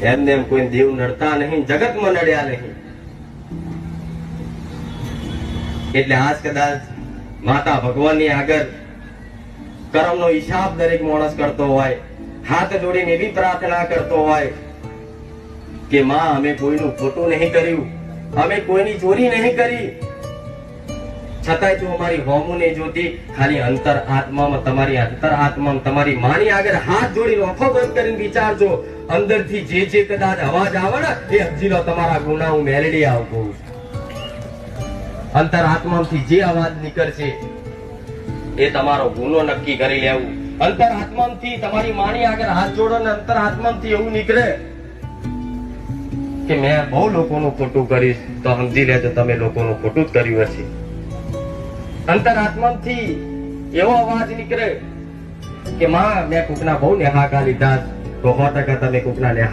એમને એમ કોઈ દેવ નડતા નહીં, જગતમાં નડ્યા નહીં. એટલે આજ કદાચ માતા ભગવાનની આગળ કર્મનો હિસાબ દરેક માણસ કરતો હોય, હાથ જોડીને એવી પ્રાર્થના કરતો હોય કે માં અમે કોઈનું ખોટું નહીં કર્યું, અમે કોઈની ચોરી નહીં કરી, છતાંય તું અમારી હોમું નહીં જોતી, ખાલી અંતર આત્મામાં તમારી માની આગળ હાથ જોડીને આંખો બંધ કરીને વિચારજો, અંદરથી જે કદાચ અવાજ આવે ને એ સમજી લો તમારા ગુના હું મેલડી આવતો. અંતર આત્મામાંથી જે અવાજ નીકળશે એ તમારો ગુનો નક્કી કરી લેવું. અંતર આત્માથી તમારી માની આગળ હાથ જોડો ને અંતર આત્માથી એવું નીકળે કે મેં બહુ લોકોનું ખોટું કરીશ, તો સમજી લેજો તમે લોકોનું ખોટું જ કર્યું હશે. અંતર આત્માથી એવો અવાજ નીકળે કે માં મેં કોકના બહુ નેહાકા લીધા, તો 100% તમે કોકના નેહા